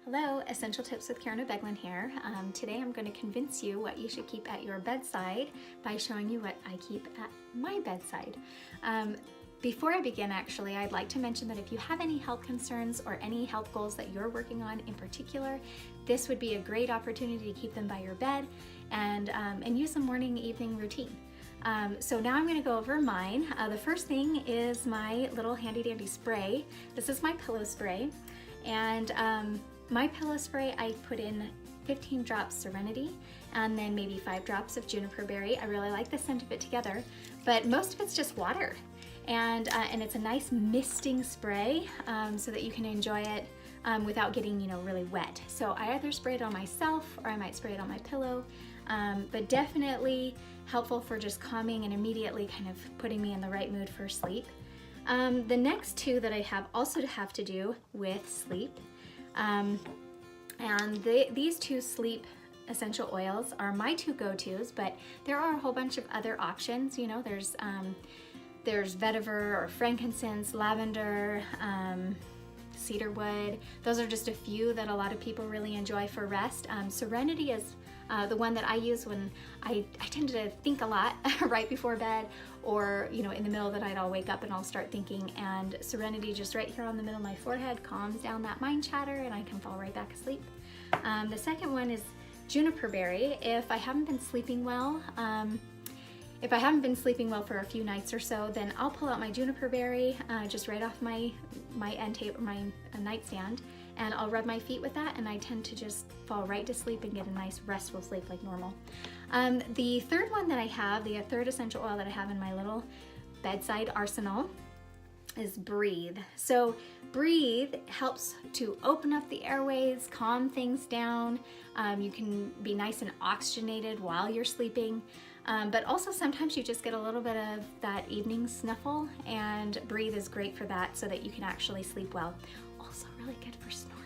Hello, Essential Tips with Karen Beglin here. Today I'm going to convince you what you should keep at your bedside by showing you what I keep at my bedside. Before I begin, actually, I'd like to mention that if you have any health concerns or any health goals that you're working on in particular, this would be a great opportunity to keep them by your bed and use a morning, evening routine. So now I'm going to go over mine. The first thing is my little handy dandy spray. This is my pillow spray, and my pillow spray, I put in 15 drops Serenity and then maybe 5 drops of juniper berry. I really like the scent of it together, but most of it's just water. And it's a nice misting spray so that you can enjoy it without getting, really wet. So I either spray it on myself or I might spray it on my pillow, but definitely helpful for just calming and immediately kind of putting me in the right mood for sleep. The next two that I have also have to do with sleep. These two sleep essential oils are my two go-tos, but there are a whole bunch of other options. There's vetiver or frankincense, lavender, cedarwood. Those are just a few that a lot of people really enjoy for rest. Serenity is the one that I use when I tend to think a lot right before bed, or in the middle of the night I'll wake up and I'll start thinking, and Serenity just right here on the middle of my forehead calms down that mind chatter and I can fall right back asleep. The second one is juniper berry. If I haven't been sleeping well, for a few nights or so, then I'll pull out my juniper berry just right off my end table, my nightstand, and I'll rub my feet with that, and I tend to just fall right to sleep and get a nice restful sleep like normal. The third one that I have, the third essential oil that I have in my little bedside arsenal, is Breathe. So Breathe helps to open up the airways, calm things down. You can be nice and oxygenated while you're sleeping. But also sometimes you just get a little bit of that evening snuffle, and Breathe is great for that so that you can actually sleep well. Also really good for snoring.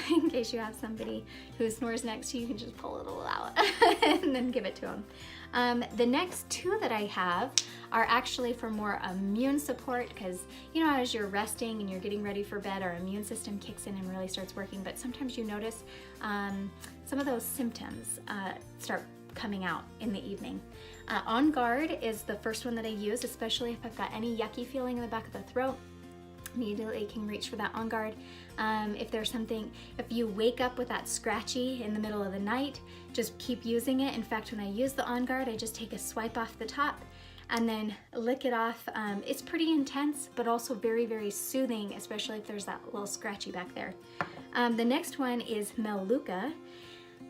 In case you have somebody who snores next to you, you can just pull it all out and then give it to them. The next two that I have are actually for more immune support, because as you're resting and you're getting ready for bed, our immune system kicks in and really starts working, but sometimes you notice some of those symptoms start coming out in the evening. On Guard is the first one that I use, especially if I've got any yucky feeling in the back of the throat. Immediately can reach for that On Guard. If you wake up with that scratchy in the middle of the night, just keep using it. In fact, when I use the On Guard, I just take a swipe off the top and then lick it off. It's pretty intense, but also very, very soothing, especially if there's that little scratchy back there. The next one is Melaleuca.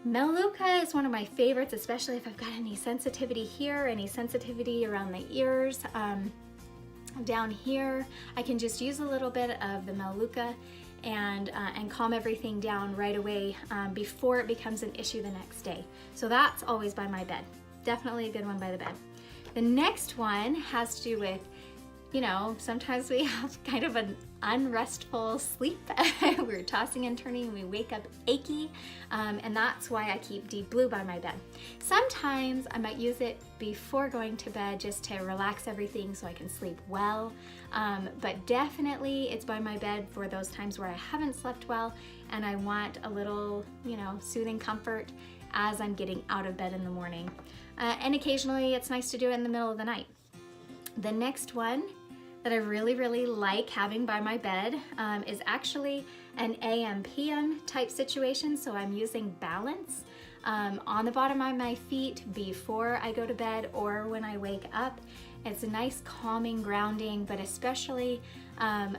Melaleuca is one of my favorites, especially if I've got any sensitivity here, any sensitivity around the ears. Down here, I can just use a little bit of the Melaleuca and calm everything down right away before it becomes an issue the next day. So that's always by my bed. Definitely a good one by the bed. The next one has to do with, sometimes we have kind of an unrestful sleep. We're tossing and turning and we wake up achy, and that's why I keep Deep Blue by my bed. Sometimes I might use it before going to bed just to relax everything so I can sleep well, but definitely it's by my bed for those times where I haven't slept well and I want a little, soothing comfort as I'm getting out of bed in the morning. And occasionally it's nice to do it in the middle of the night. The next one that I really, really like having by my bed is actually an AM/PM type situation. So I'm using Balance on the bottom of my feet before I go to bed or when I wake up. It's a nice calming, grounding, but especially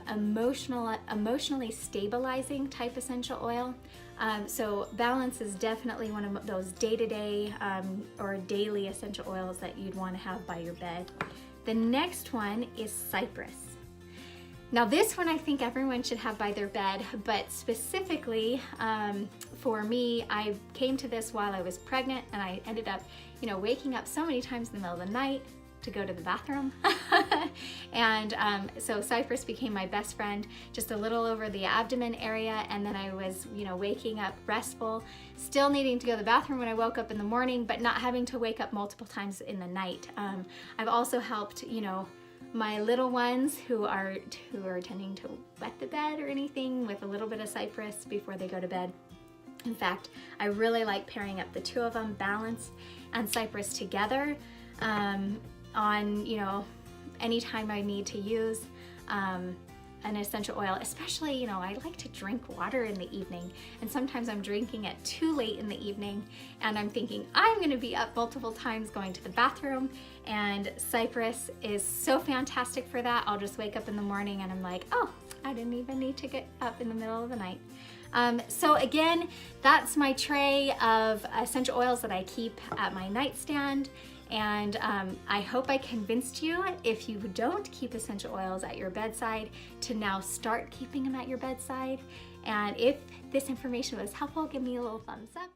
emotionally stabilizing type essential oil. So Balance is definitely one of those day-to-day or daily essential oils that you'd want to have by your bed. The next one is Cypress. Now this one I think everyone should have by their bed, but specifically for me, I came to this while I was pregnant, and I ended up, waking up so many times in the middle of the night to go to the bathroom. And so Cypress became my best friend, just a little over the abdomen area, and then I was, waking up restful, still needing to go to the bathroom when I woke up in the morning, but not having to wake up multiple times in the night. I've also helped, my little ones who are tending to wet the bed or anything with a little bit of cypress before they go to bed. In fact, I really like pairing up the two of them, balance and cypress together, on, you know, anytime I need to use an essential oil, especially, you know, I like to drink water in the evening, and sometimes I'm drinking it too late in the evening, and I'm thinking I'm gonna be up multiple times going to the bathroom, and cypress is so fantastic for that. I'll just wake up in the morning and I'm like, oh, I didn't even need to get up in the middle of the night. So again, that's my tray of essential oils that I keep at my nightstand. And I hope I convinced you, if you don't keep essential oils at your bedside, to now start keeping them at your bedside. And if this information was helpful, give me a little thumbs up.